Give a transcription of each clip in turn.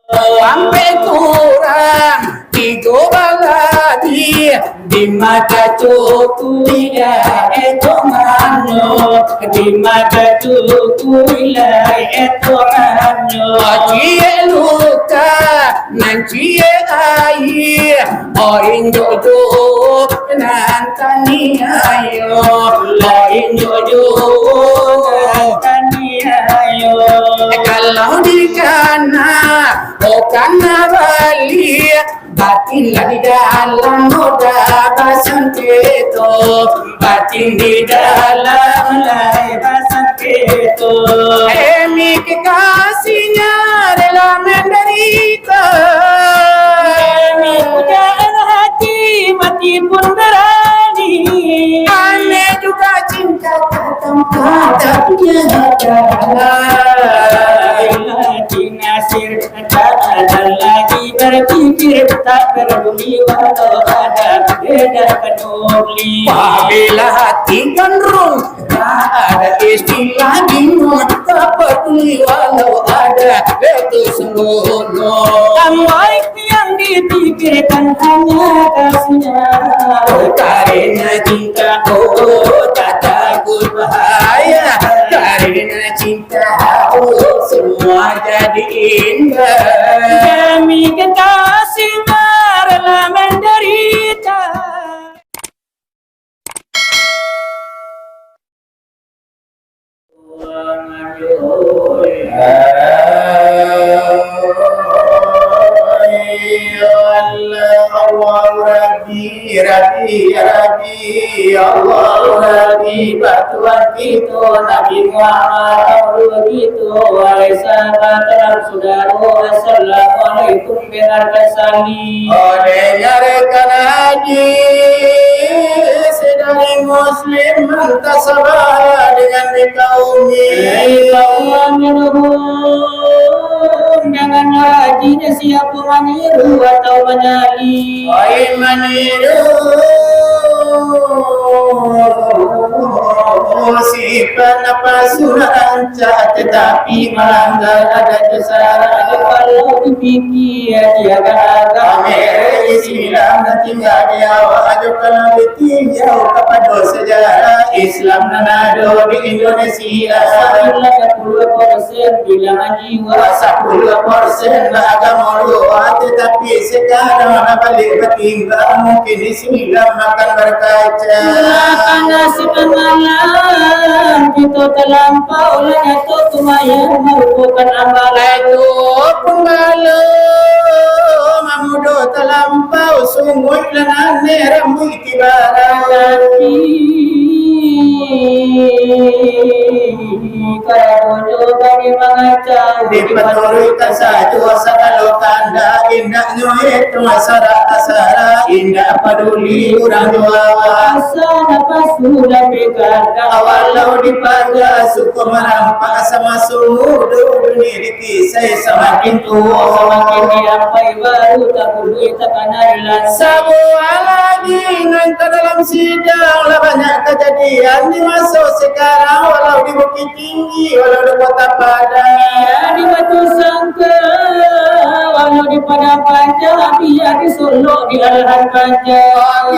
Sampai kurang tiga lagi di mata cukuilah itu mano di mata cukuilah itu mano cie luka nanti air oin jojo nantani ayo oin jojo nantani ayo kalau di kana karena bali batin di dalam muda basangketo batin di dalam lai basangketo emi kekasihnya rela menderita emi pujaan hati mati pun berani aneh juga cinta tanpa ternyata Nasir tak lagi berpikir tak peduli walau ada beda peduli apabila hati gandrung tak ada istilah bingung tak peduli walau ada itu sembunyi baik yang dipikirkan hanya kasihnya karena cinta tak takut bahaya karena cinta semua jadi indah demi kekasih rela menderita Allah Rabbi Rabbi Rabbi Allah Rabbi batuan itu Nabi Muhammad itu wahai sahabat saudara assalamualaikum benar kasali dengarkan hadis dari Muslim mentasabah dengan dikaumi jangan hajinya siapa maniru atau menyali maniru sifat nafas rancak tetapi melanggar ada kesalahan kalau dipikir jaga Islam nanti nggak dia ajukan lebih jauh kepada sejarah Islam nanado di Indonesia 10% bilangan jiwa 10% agama luar tetapi sekarang balik ketimbang mungkin Islam makan berkaca nasib malam kita terlampau lanya tu tumayan merupakan amalan itu pun malam mamudo terlampau sungguh lengan rambut tibaran kalau bagi mengacau di penurutan satu kalau tanda indah nyuit masyarakat sara indah peduli orang tua asa nafas sudah berkata walau dipaga suku merampas sama sumur dunia dikisah semakin tua semakin diampai baru tak peduli tak kanarilan semua lagi nanti dalam sidang lah banyak kejadian di masa sekarang walau di Bukit Tinggi walau di Kota Padang di Batu Sangka walau di Padang Panjang biar di Solo di Alahan Panjang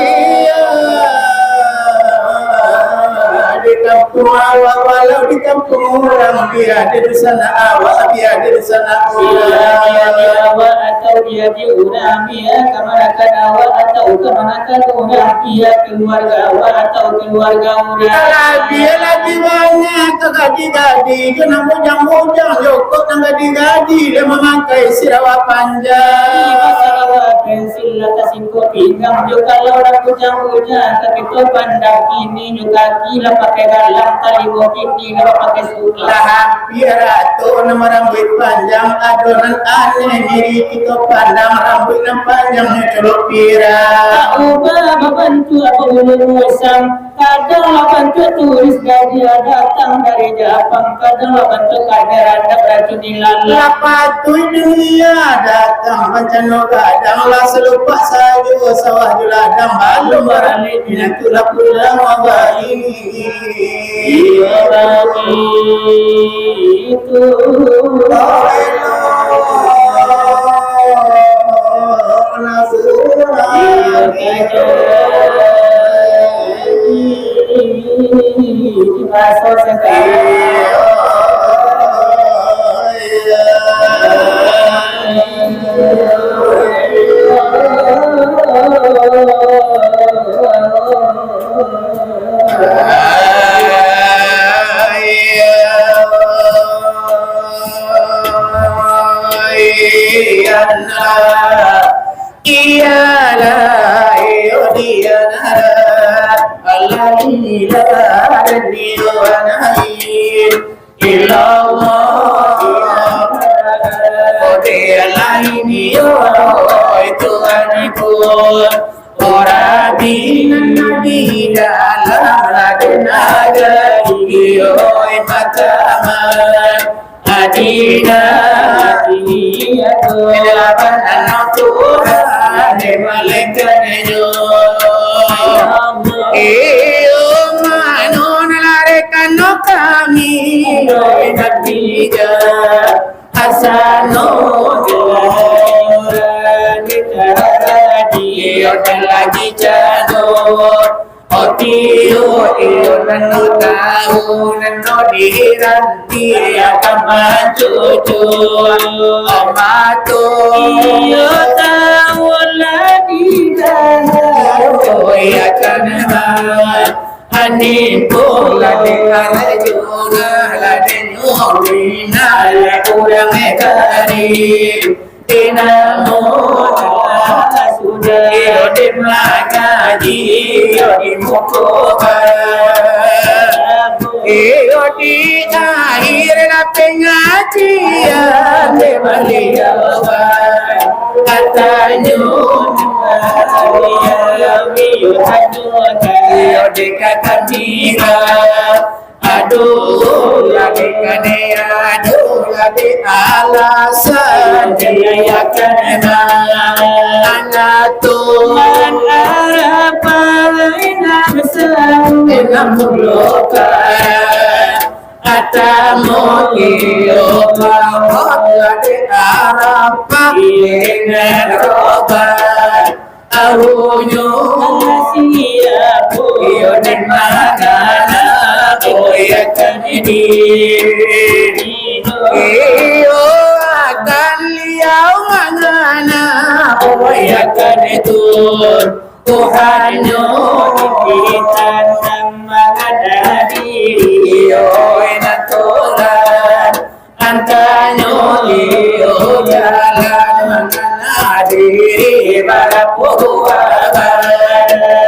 di kampung awak walau di kampung orang biar di sana awak biar di sana dia di awak atau dia di orang biar kemanakan awak atau kemanakan orang biar keluarga awak atau keluarga orang dia lagi banyak gadi-gadi kena mujang-mujang yokok dan gadi-gadi dia memakai sirawa panjang masalah pensil atas ingko pinggang juga kalau orang mujang-mujang tapi tu pandang kini juga gila pakai galang tali bokin di pakai suka hampir atau nama rambut panjang adonan aneh diri kita pandang rambut panjang celok pira ubah bantu apa ulu musam kadang bantu tulis dia datang dari Jepang kadang bantu kader ada racun hilang lapatu dunia datang bencana kadang lah selupa saja sawah di ladang belum berani bila tulah pulang wabah ini itu diana iyala diana Allah ila diana ilallah laini Tuhan pun ora di dalam naga oi mataman adina iya Tuhan Tuhan malaikat yo manon larekan kami oi nabiga asano dia lagi jadul Otio nano tahu nano diranti akan maju amatu iyo tahu lagi jadul ya kan Ani pola de juna la de nyolina la kurang ekari dinamo sudah di mengaji di mukoba di akhir pengajian di beliau katanya di kata mira aduh lagi kanea aduh lagi alasan dia kena anak Tuhan apa yang besar dengan mulukan atamu iyo mau lagi apa dengan robat awunyo siapa iyo dan mana ya kan ini iyo akan liau mangana ya kan itu Tuhan yo kita mangana iyo enak Tuhan antanyo iyo jalan mangana diri para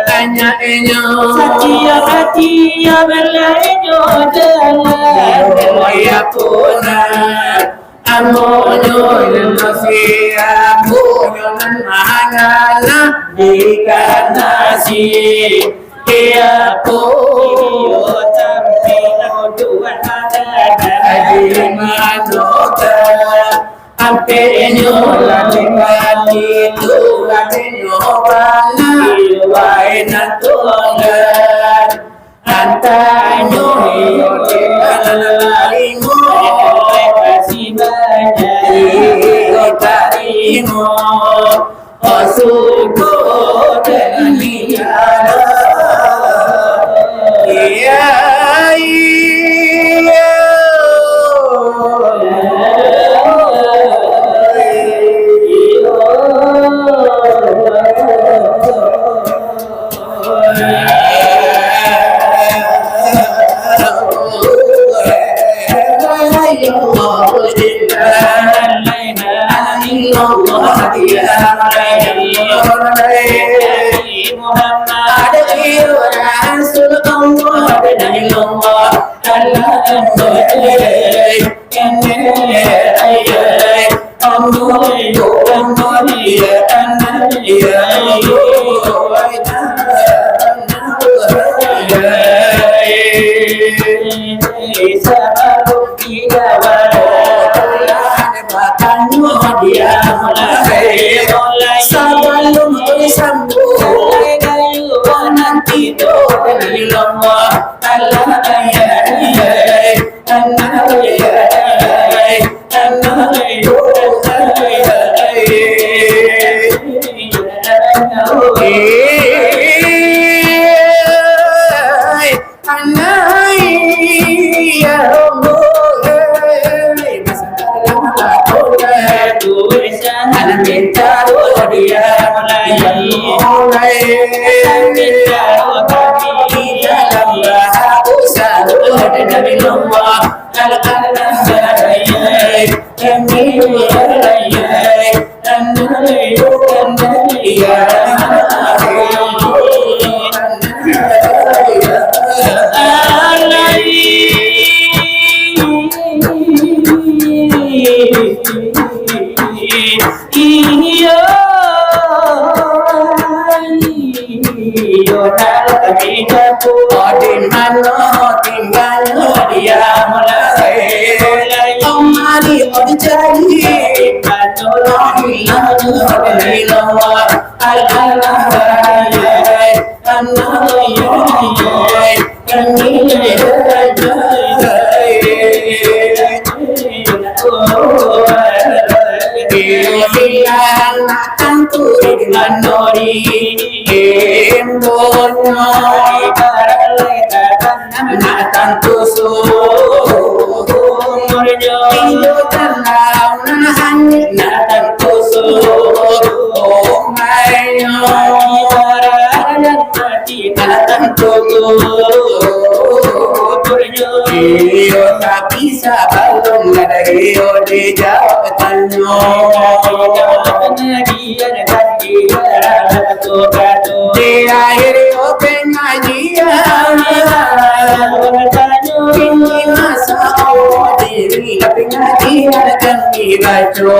tanya enyo satia belainyo jalan ya puna amonyo nafia amonyo mangana dikanasi ya po tampil tuan ada manota ampenyo lalipali tulanyo bana iwaina tolan antanyo hiyotekalalimu kasih banyak tarimo osuko denganiyana Bisa balong ada iyo di jawab tanyo di akhir yo pengajian ini masa diri pengajian kan dibaca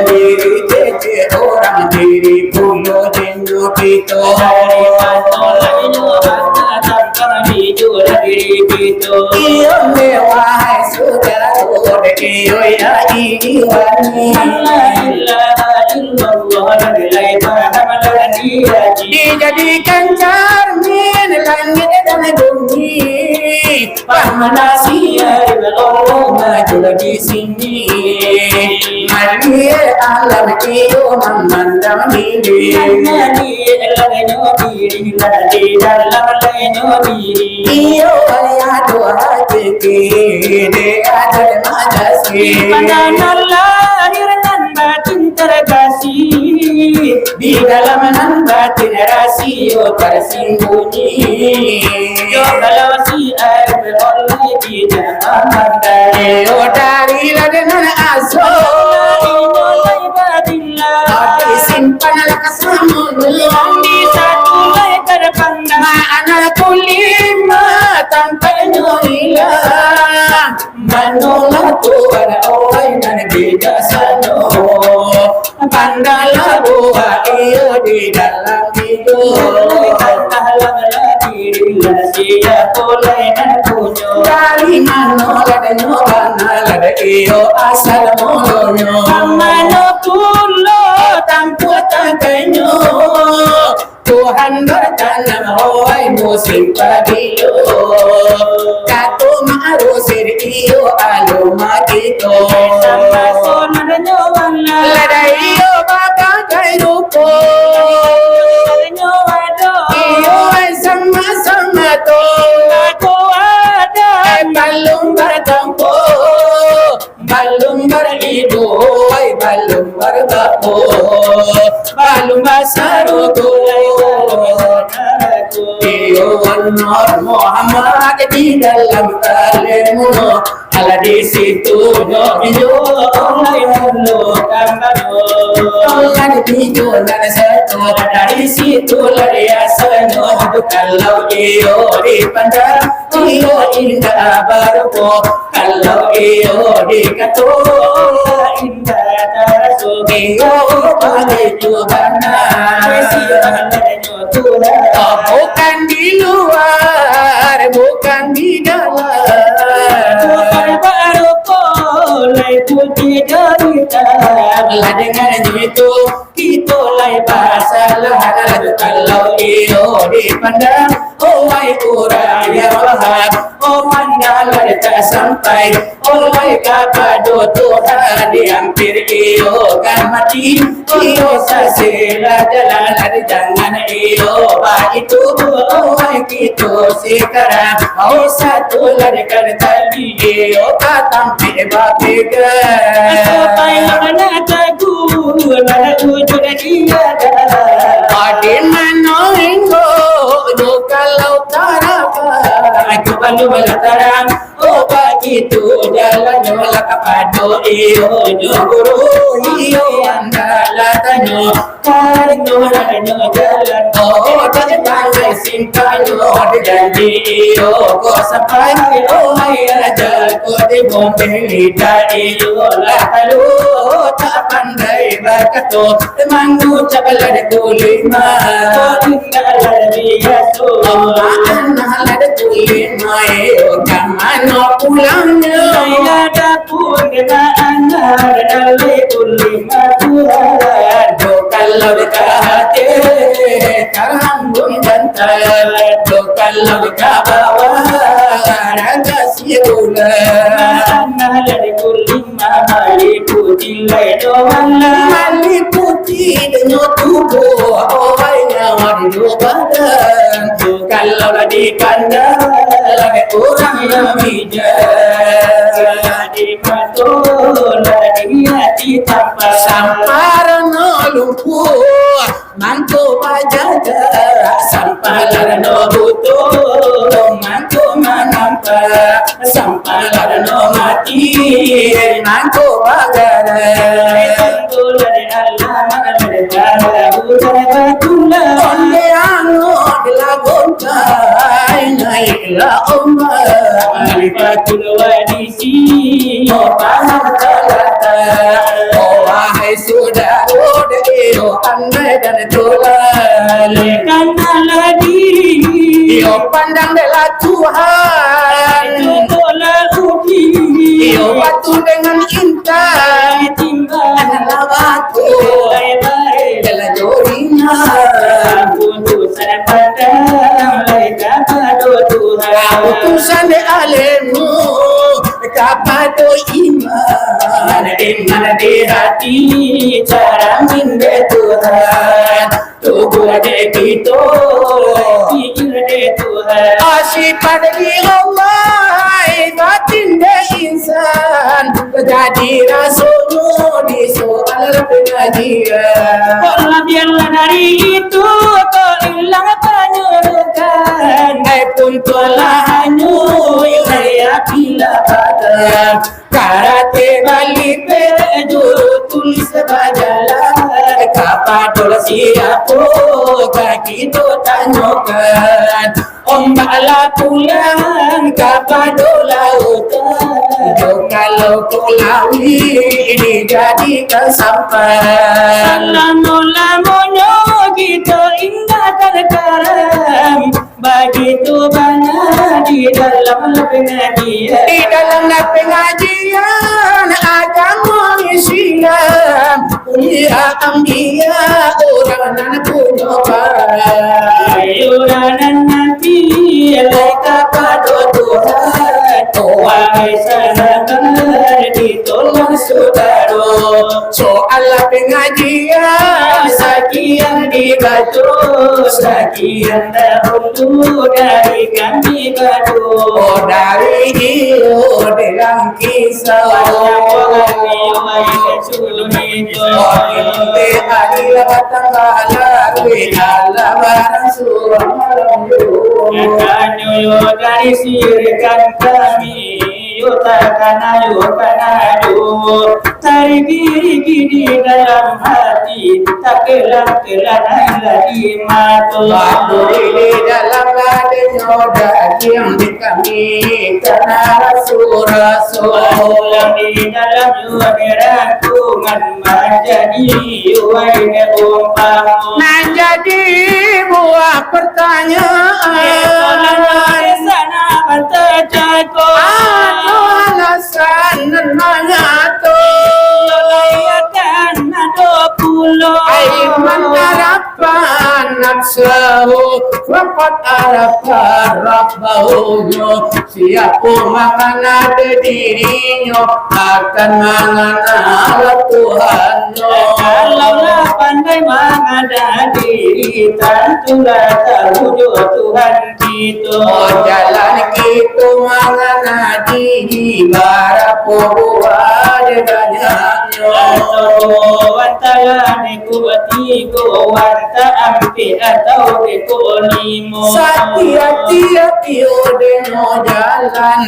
diri tete orang diri pulo dendu pito iyo mewah sudah iyo ya iwani dijadikan cermin langit dan bumi Pahmanasiya Allah maju di sini mari alam iyo memandang diri iyo ya doa kiki de ada majasi pandangan lahir dan batin terkasih di dalam nan batin rasio tersembunyi yo kalau si air oleh di dalam dari yo dari ladenan aso hati simpan lakasamu di satu lebar pandang anak kulima tanpa hilang manolah Tuhan orang dan beda sano pandalah buah iyo di dalam hidup dari mana lada iyo asal mulonyo amano tulo tanpa tangkenyo Tuhan bertanam hoai musim pagilo kato marusir iyo aluma kito sama sonarnyo lada iyo babagai rupo iyo sama to aku ada balung bertampo balung beribu balung berbapo balung basaruku iyo Nur Muhammad di dalam kalemu ala di situ iyo lalu kambano ala di jualan satu dari situ lari asano kalau iyo di pandang iyo indah baruko kalau iyo di katu indah tarasu iyo pada jubana bukan di luar bukan di dalam bukan baru polai putih derita belah dengan itu kita lai masalah kalau iyo dipandang oh my kuraya wahab oh mandala tak sampai oh my kapado Tuhan dihampir iyo kan mati iyo sasila jalan jangan iyo itu oh my gitu sekarang oh satu lari kan tadi iyo katampi bapiga sampai mana tagu mana wujud dia adin manoingo do kalau tarapa aku balu balatarang oh begitu jalan wala kapado iyo guru iyo andala tanyo karno jalan oh jangan si cintayo janji iyo ko sampai oh aja ko di bombe dari lalu tak pandai berkata mengucap lada kulima tinggal dia tu anak lada kulima kamano pulangnya ada pun kena anak dari kulima Tuhan kalau dekati karambun bantal kalau dekabawa raga siula anak dari kulima mali putih ledo mali putih dengan tubuh oh nyawar di badan kalau di kandang orang yang bijak di mata di hati tanpa samparno lumpuh mantu pajaga sampalarno butuh mantu menampak sampalarno mati mantu pagara mantu dari Allah mengalir ujar batula onde anu dilagonta naiklah ummah alifatul wadisi oh pahalata oh wahai saudara iyo andai dan tolale karena lagi iyo pandang bela Tuhan tolak uji iyo batu dengan intan timbang lawatu bela jorinya putusan padang mereka kado Tuhan putusan de alemu kapado iman di hati cara minggu Tuhan tubuh de kita pikir de Tuhan asyik pada di Allah batin de insan jadi rasulmu di soal pengajian kalau biarlah dari itu kau hilang penyurukan pun telah hanyut saya bila kata karate balik juru tulis bajalah kapadol siapa kaki tu tanyakan ombak lah pulang kapadol lautan kalau kulawi dijadikan sampan lama-lamanya kita ingatkan karam begitu banyak di dalam pengajian agama Islam punya ambia orang nan punya orang nanti mereka pada Tuhan wahai sahabat ditolong saudara soal pengajian sekian dibaca sekian dahulu dari kami berdua dari hidup dalam kisah dari sirkan kami takkan ayo cari diri di dalam hati tak kelam lagi mata di dalam hatinya daging di kami karena rasul di dalam rangkungan menjadi wahai umpam menjadi buah pertanyaan sana berterjako alasan mengato layakkan ada pulau aiman harapan nafsu wafat harapan rabbahu siapa makan ada dirinya akan mengenal Tuhan kalaulah pandai mengada diri tentulah terwujud Tuhan kita jalan kita mengenal diri para pembuat banyak atau wantala neku tigo wanta ampi atau neku limo hati-hati deno jalan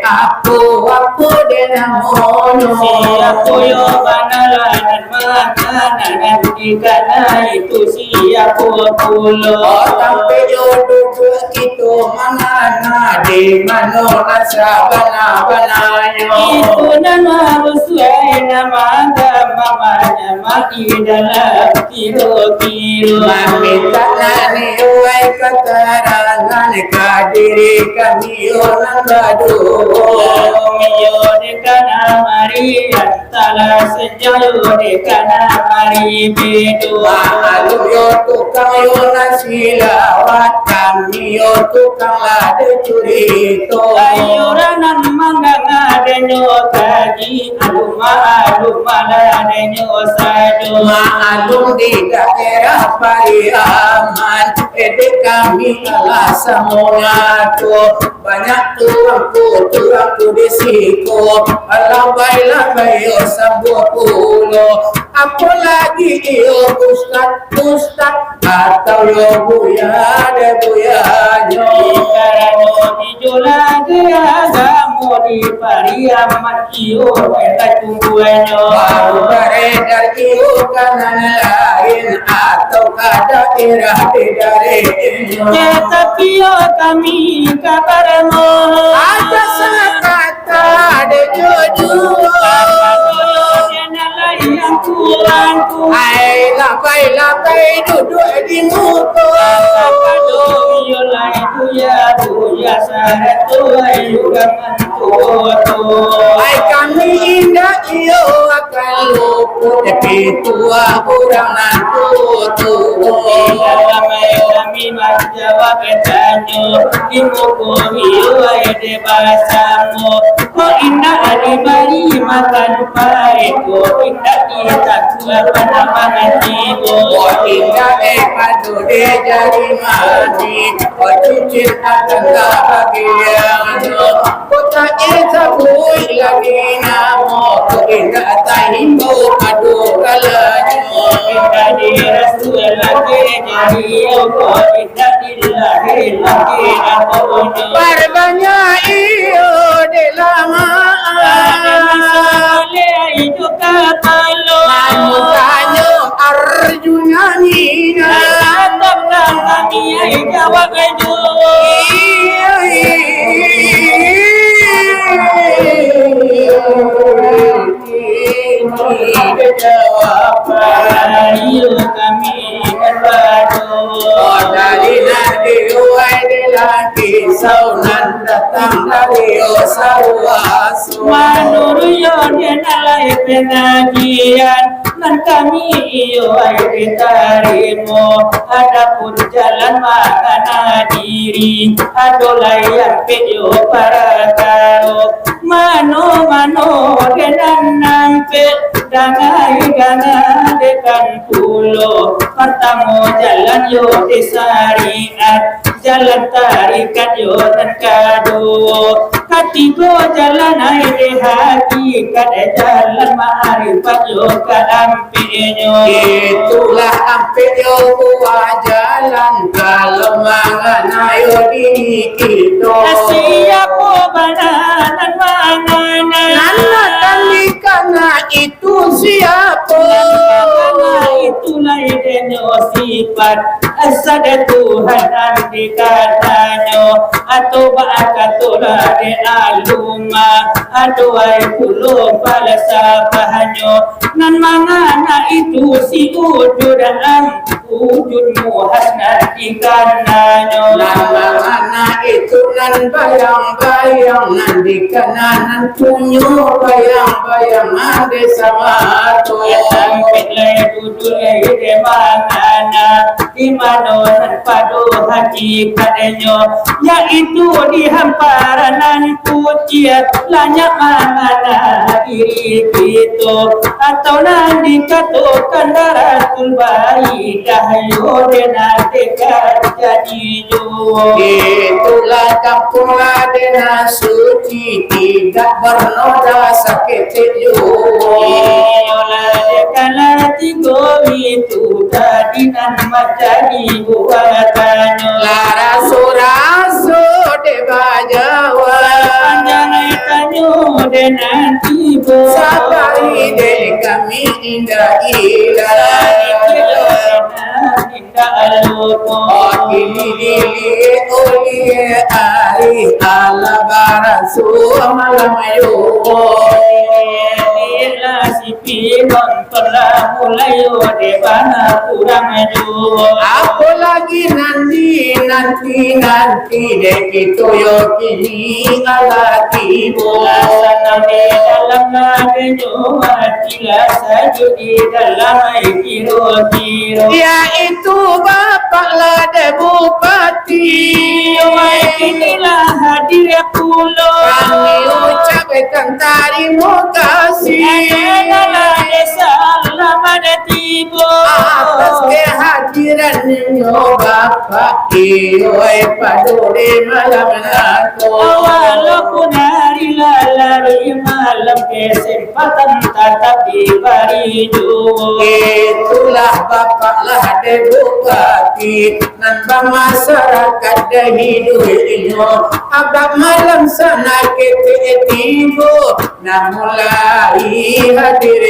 aku dena mono siapa yo banalan makanan ikana itu siapa pulo sampai jodoh kita mana di mana rasa bana-bananya itu nama sesuai nama mamanya mati dalam kilo-kilo meminta nani uai keterangan kadiri kami orang gaduh yo dekana mari antara sejauh dekana mari bedo malu yo tukang yo nasilawat kami yo tukang lade curito ayuranan manggang adenyo kaji aluma adenyo sado maalum di daerah Pariaman kami kalah samongatu banyak turangku di siku labai yo sambuh pulo apalagi yo ustad atau yo buya nyo karano dijola agamu di Pariaman iyo eta tungguanyo baru beredar iyo kanan lain atau kada daerah ya tapi yo kami kabarmu ada kata de jodoh yang tuanku ai labai duduk di muka kado yo lai buya saratu ayu gamantu ai kami indah iyo akan luput tapi tua kurang nantu kami menjawab tanyo imuku iyo ayde bahasamu oh indah adibari makan pareku indah kita tua panah tibo oh indah padu de jari mati oh cincin akan kebahagiaan kota esa bui lagi namo indah tahimbo padu kalanyo indah di rasul lagi jadi oh indah dilahi lagi aku barbanya iyo de lama itu kapalo Mukanyo Arjuna Nina tetap kami jawab itu ayo kami berbadu dari nanti uai de lagi saunan datang dari osawasu manuru yo denalai penagian nan kami iyo ay ditarimo adapun jalan makana diri adolai yang peyo para karo mano denan nampe dangai dekan pulo pertamo jalan yo disariat jalan tarikat yo dan kado katigo jalan air hakikat jalan ma'rifat yo kalampinya itulah ampeyo buah jalan kalau manganayo di kita siapa bananan nana talikana itu siapa itulah idenya sifat asada Tuhan andi katanya atau bakatulah de aluma aduai pulo falsafahnya nan mangana itu si wujud muhasna ikananya nan mangana itu nan bayang-bayang nan di kanan tunyo bayang-bayang ande sama to sampai lai dudul de mangana di mana nan padu hati kadanya yaitu di hamparan pujian lanyak mangana diri kita atau nanti katakan daratul bayi dahayu dena dekat jadi jo itulah kampung Ladena suci tidak bernoda sakit yola dekala tigo itu tadi nan majadi buatanyo rasu-rasu deba Jawa panjang tanyo dena tibo sabari de kami indah ilah kini oli ari ala barasu malamayo sipi nontonlah mulai de bana kurang jo aku lagi nanti dek itu yo kini ala tibo sana de dalam nade jo atila sajo di dalam kiro yaitu bapak lade bupati inilah hadiah pulau kami ucapkan terima kasih selamat tiba atas kehadirannya bapak ioi padore malam aku walaupun hari lalari malam kesempatan tetapi bari jua itulah bapak lade bupati nambah masyarakat dah hidupnya abang malam sana kita tiba nah mulai hadir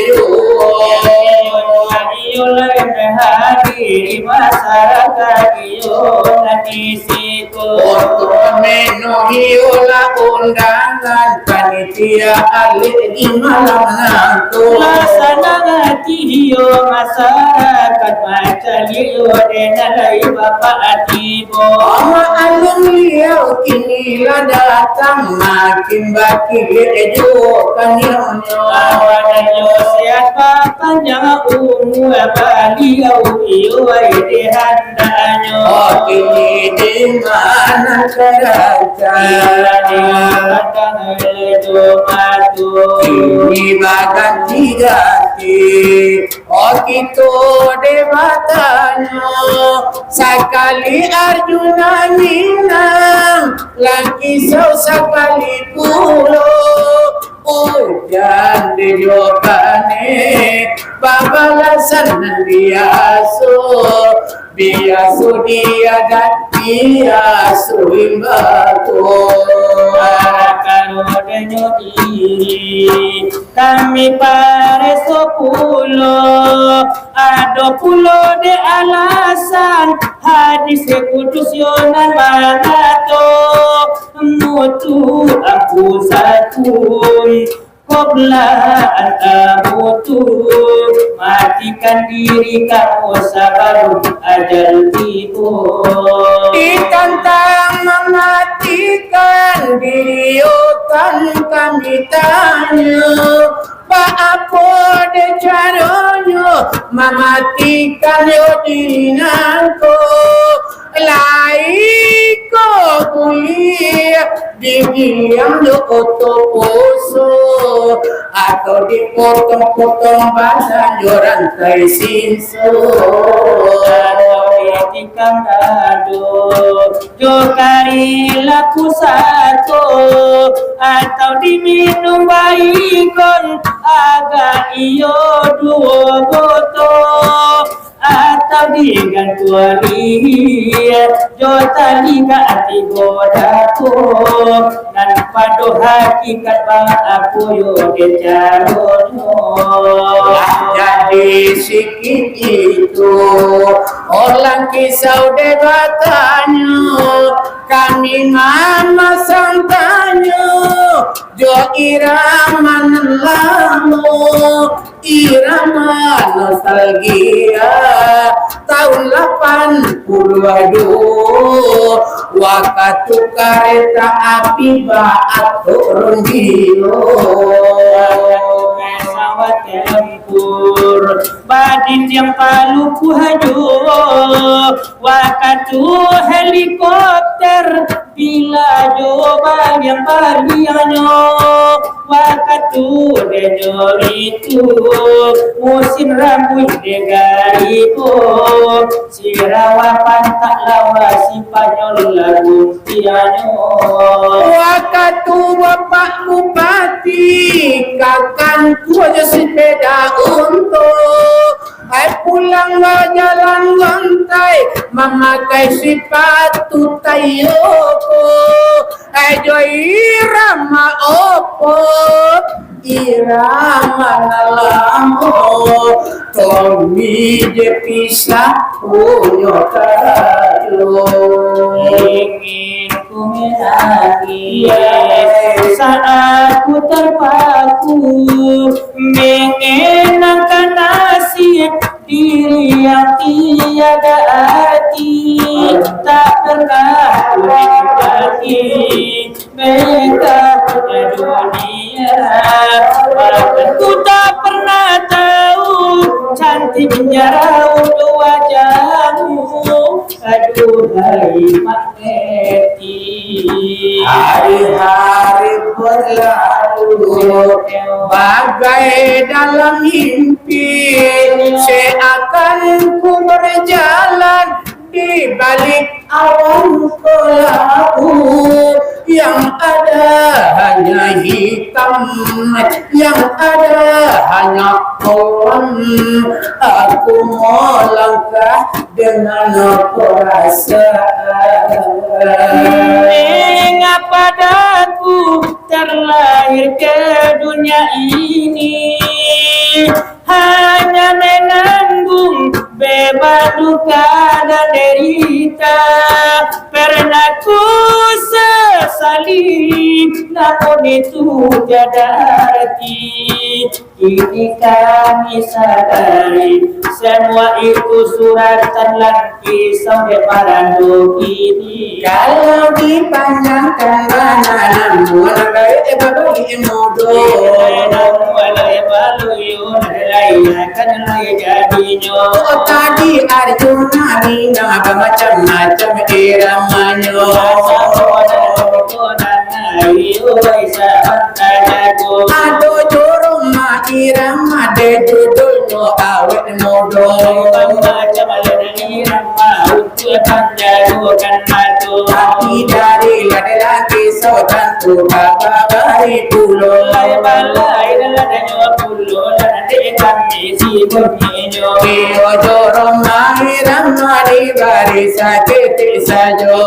hari masyarakat iyo nanti situ untuk memenuhi ulah undangan panitia ahli di malam nanti laksanakan iyo masyarakat macam iyo denalai bapak tibo alun liau kini lah datang makin bakil ejo kanyonya awanyo siapa panjang umur baliau iyo ide handanyo kini di mana kini bagan ganti kita dewatanyo sekali Arjuna minang lagi sekali pulau hujan di jokane babalasan biasu dia dan biasu imbatu kami pare 10 ada pulau de alasan hadis kudus yonan banato mutu aku satu Qobla antamutu matikan diri kamu sabarun ajal tibu ditantang mematikan diri kan kami tanya Pak apa de caranya mematikan yo diri nangko laiko kuliah didiam yo otoposo atau dipotong-potong bahasa yo rantai sinso tikam dado jo kari laku satu atau diminum baikon agak iyo 2 botol atau digantung jota liga ati godaku dan padu hakikat bang aku yo decarono jadi sikit itu orang kisau debatanya kami mama santanya jo irama lamu irama nostalgia tahun 82 waktu kereta api baat turun gilo pesawat tempur badin yang palu kuhajo wakatu helikopter bila joba yang bagiannya wakatu dejo itu musim rambut degaripo sirawa pantak lawa si panyol lagu tianyo waktu bapak bupati kakangku aja sepeda untuk pulang jalan lantai memakai sepatu tayoko jo irama opo irama nalamo Tommy je pisah punya kalo ingin ku lagi saat ku terpaku mengenangkan nasib diri yang tiada arti tak pernah ku nikmati mereka punya dunia bahkan ku tak pernah tahu cantiknya raut wajahmu aduhai magneti hari-hari berlalu bagai dalam mimpi seakan ku berjalan di balik awan kelabu yang ada hanya hitam yang ada hanya kolam aku mau langkah dengan perasaan mengapa daku terlahir ke dunia ini hanya menanggung beban duka dan derita pernah ku sesali namun itu tiada arti kini kami sadari semua itu suratan dan kisah parando ini kalau dipanjangkan mana namun baik baru imodo tadi Arjuna bina macam-macam iramanya ado jorong ma irama de judulnya awet modo hati dari laki sodan tu kabari pulo Iyo jorong ma irama di barisa kiti sajo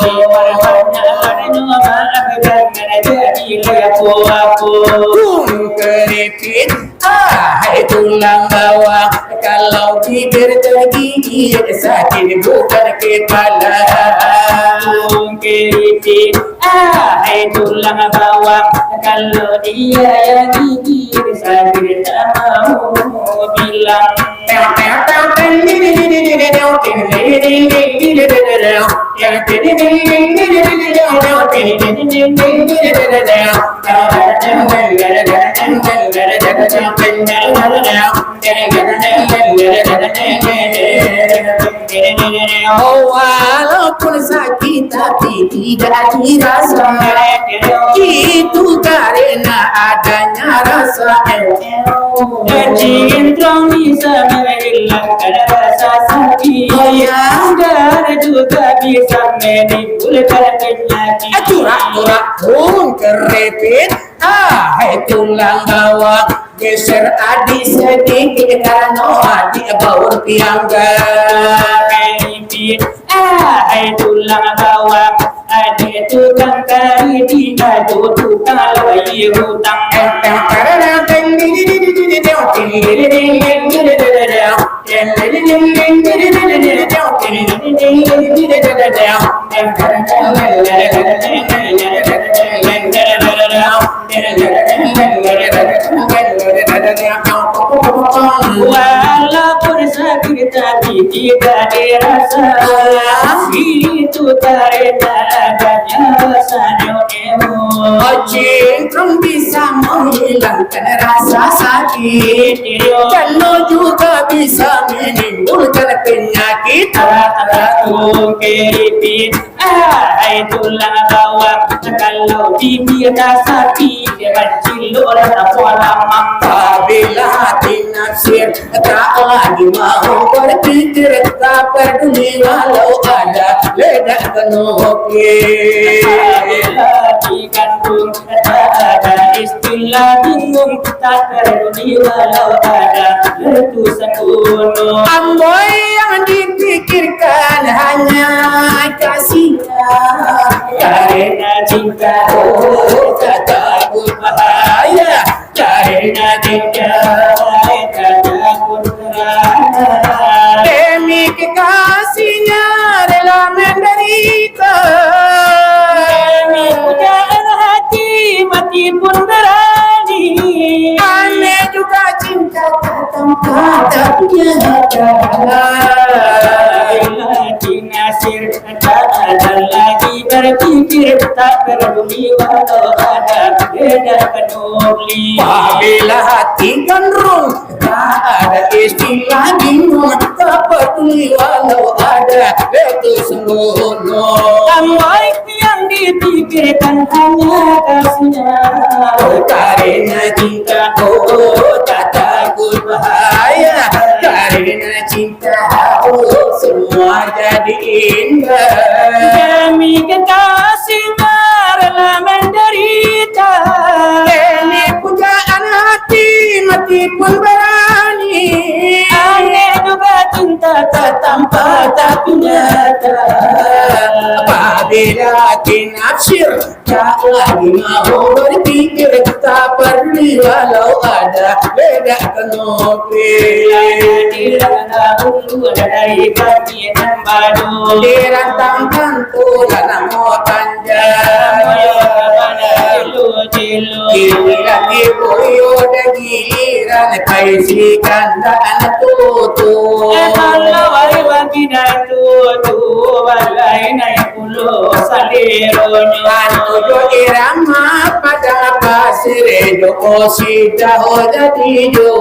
keripit hai tulang bawah kalau bibir tergigit sakit bukan kepala keripit hai tulang bawah kalau dia yang gigit sakit tak mau bilang walaupun sakit tapi tidak dirasa itu karena adanya rasa cinta bisa menghilangkan rasa sakit dan juga bisa menimbulkan penyakit Turak-turak pun keripit hai tulang bawah geser adik sedikit karena adik baur piangga keripit hai tulang bawah adik tukang kari digado tukang lagi hutang walaupun sakit tapi tidak dirasa itu karena adanya rasa emo Cintrung bisa menghilangkan rasa sakit, kalau juga bisa menimbulkan penyakit. Keripit, itulah bawang. Kalau dibiarkan sakit, kecil orang pola mangga. Apabila hati nafsir tak lagi mau berpikir, tak peduli walau ada ledak kenukir. Dikandung tak ada istilah bingung, tak peduli walau ada letusan gunung. Amboi yang dipikirkan hanya kasihnya, Karena cinta tak takut bahaya, karena cinta tak takut terang. demi kekasihnya rela menderita. Demi pujaan hati mati pun berani. Aneh juga cinta tak tempat tak nyata. Lagi nasir tak ada lagi berpikir, tak peduli walau ada beda peduli. Apabila hati gandrung tak ada istilah bingung, tak peduli walau ada letus gunung. Amboi yang dipikirkan hanya kasihnya. Karena cinta tak takut bahaya, karena cinta semua jadi indah. Demi kekasihnya rela menderita. Demi pujaan hati mati pun berani. Aneh juga cinta tak tampak tapi nyata. Apabila hati nafsir tak lagi mau berpikir, tak peduli walau ada beda kenukir. Dari kami dan badu Dirantangkan tulan mau panjang, giliran ibu dan giliran kaisikan dan tutu. kalau bagi tu balai naik pulau salironyo. Tujuh irama pada pasir joko sida hoda tijo.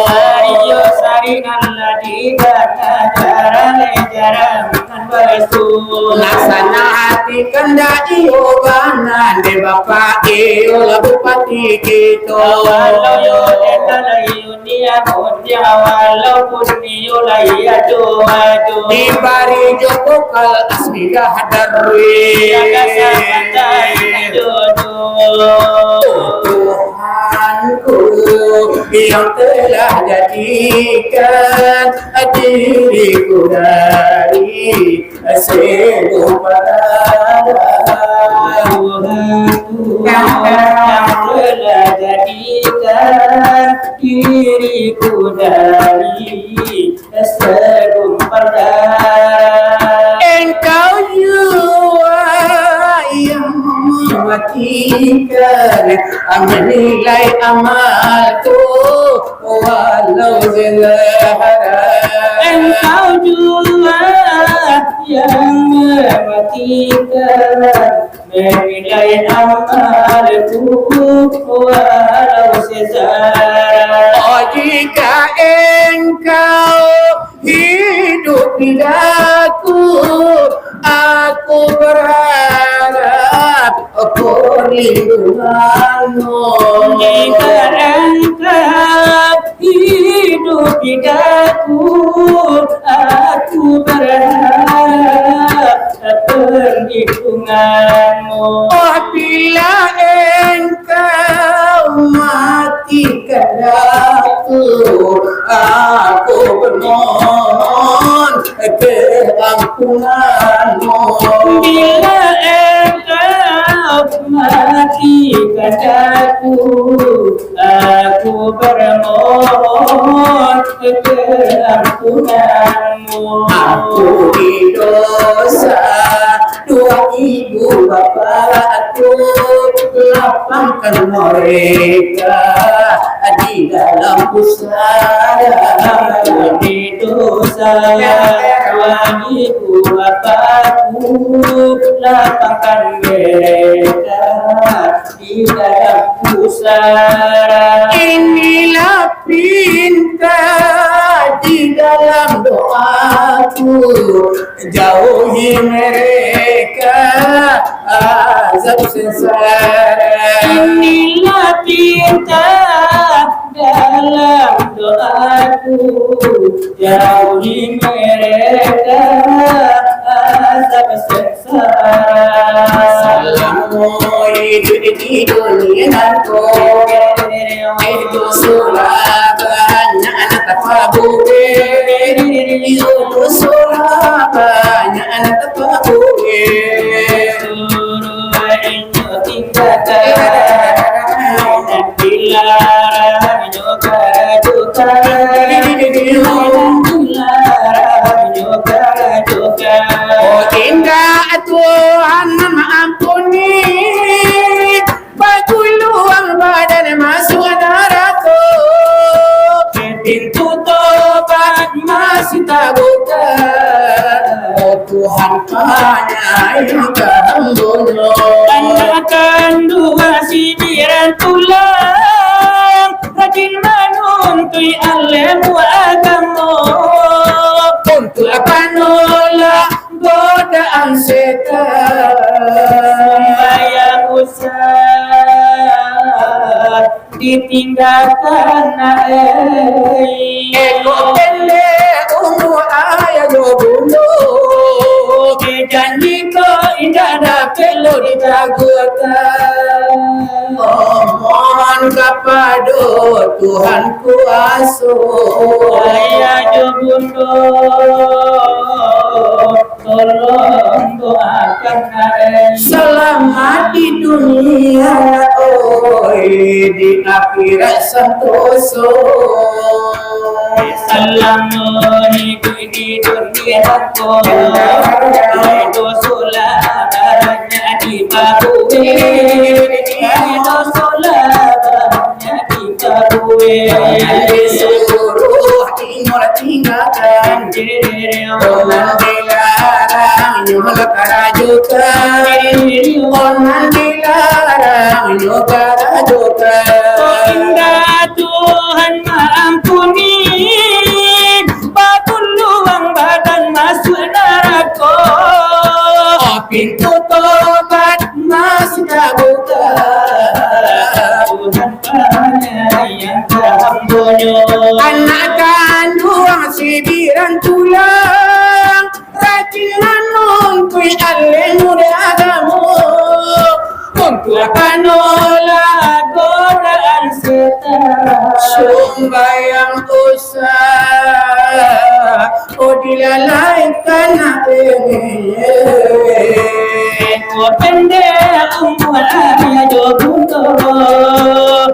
Ayo saringan ladi jaran jaran basu. Laksana hati kanda iyo banan de bapak iyo bupati kita. Walau yo tetalayu dia mulia, walaupun yo laya doa. Di bari joko kal asmiga hadarwi. Tuhanku yang telah jadikan diriku dari seluruh Yang telah jadikan diriku dari segumpal. Engkau jua yang mematikan menilai amalku walau zahara. Engkau jua yang mematikan menilai amalku walau sesara. Oh jika engkau hidup di daku, aku berharap perlindunganmu. Jika engkau hidup di daku, aku berharap perlindunganmu. Oh bila engkau mati kadaku, aku bermohon keampunanmu. Bila engkau mati kadaku, aku bermohon keampunanmu. Aku di dosa dua ibu bapakku, lapangkan mereka di dalam pusara. Di dosa ibu bapakku lapangkan mereka di dalam pusara. Inilah pinta di dalam doaku, jauhi mereka azab sengsara. Inilah pinta dalam doaku, jauhi mereka azab sengsara. Salamu hidup di dunia itu sulabanya anak tapabuwe, itu sulabanya anak tapabuwe. Suruh inyo tinggalkan dan dilarang inyo karajukan. Dilarang inyo karajukan. Oh indah Tuhan mengampuni, baguluang badan masuk neraka, pintu tobat masih tak buka. Oh Tuhan penyayang hamba-Nya, Anak dua sidiran tulang, rajin menuntui ilmu agama, untuk menolak godaan setan. sembahyang usah ditinggalkan Eko pele umur ayah jobundo, janji kau indah dah pelo ditagukan. Mohon kepada Tuhan kuasa, Ayah jobundo, tolong doakan selamat di dunia, oi di akhirat sentosa. Assalamualaikum di dunia ko, itu sulabarnya di Papue, itu sulabarnya di Papue. Seluruh timur tinggalkan, jangan dilarang nyuruh kerajukan, jangan dilarang nyuruh kerajukan. Oh indah Tuhan mengampuni, baguluang badan masuk neraka. Oh pintu tobat masih tak buka. Tuhan penyayang hamba-Nya. Anak kandung sidiran tulang, rajin menuntui ilmu agama, untuk menolak godaan setan. Sembahyang usah, oh dilalaikan ini. Ekor pendek umur ayah jobundo,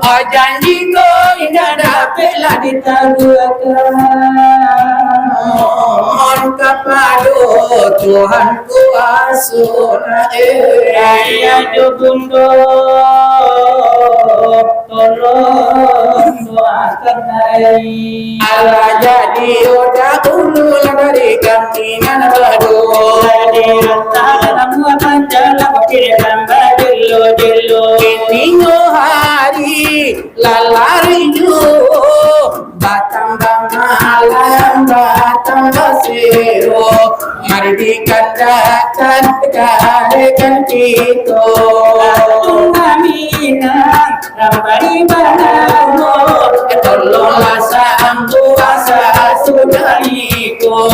Oh janji kau indah dapatlah ditaguakan. Mohon kepada Tuhan kuasa, ayah jobundo, tolong doakan Allah jadi oda ulu dari kantingan badu. Kini hari lalari ju, batang malam batang basiro, mari dikandakan karekan kita. Tolonglah sambu asa sudah ikut.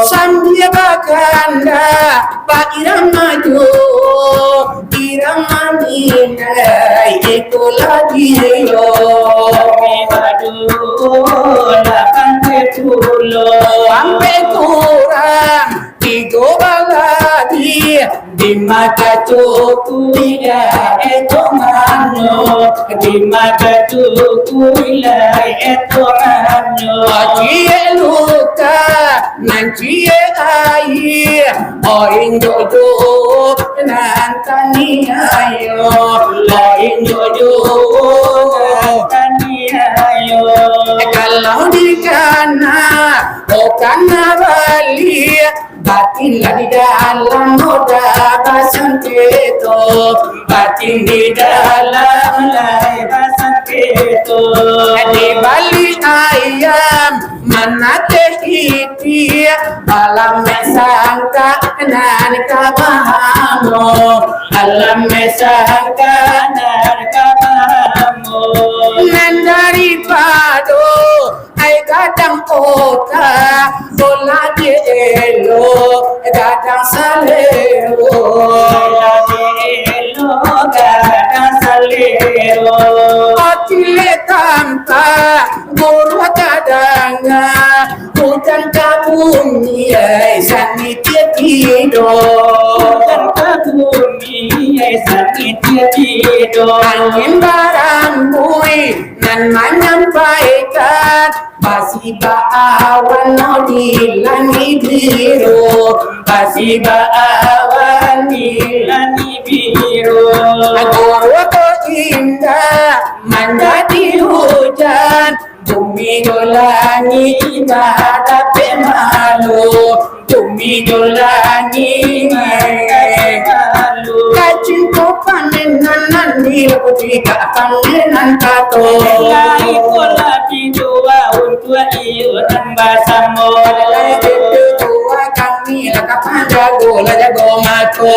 Sambil bakanda Pak Irama jo, Irama minai itulah dia. Sampai kurang tiga baladi di mata cukup tidak itu mano, di mata cukup tidak itu mano. Cie luka nanti air, oh injojo nantani ayo, oh injojo nantani ayo. mau dikana oh karena bali batin di dalam muda basangketo batin di dalam lai basangketo di bali ayam mana tehiti alam sangka nan kabahamo alam sangka nan kabahamo nan daripada ai kadang kota bola elo kadang salero kadang salero otile tampa guru kadanga hujan kabumi ai sani tido hujan kabumi ai sani tido angin barambui nan menyampaikan masih baawan di langit biru masih baawan di langit biru guru indah menjadi hujan bumi langit ibadat malu bumi langit malu kacing panen nanti ketika panen kato lai kola dua untuk iyo tambah samo lai dua kami lakapan jago mato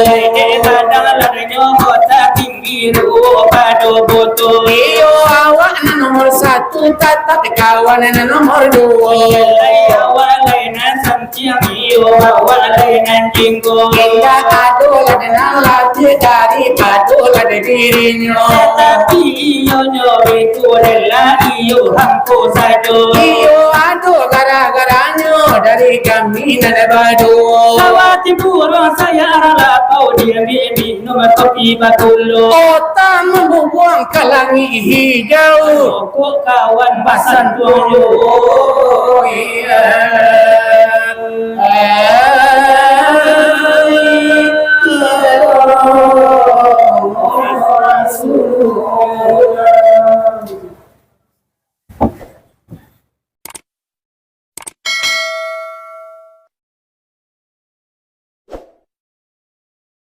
badang ladanya kota pinggiru pado boto iyo awak nomor 1 tatap kawan nomor 2 awak lainan samciang iyo awak lainan jinggo indah aduh ladenan latih dari padu lade dirinya tetapi iyo nyobe kurela iyo hamko sado iyo aduh gara-garanya dari kami nada badu lawati burung saya lapau dia bibi nomor kopi batulu otak membuang ke langit hijau kok kawan basan dulu iya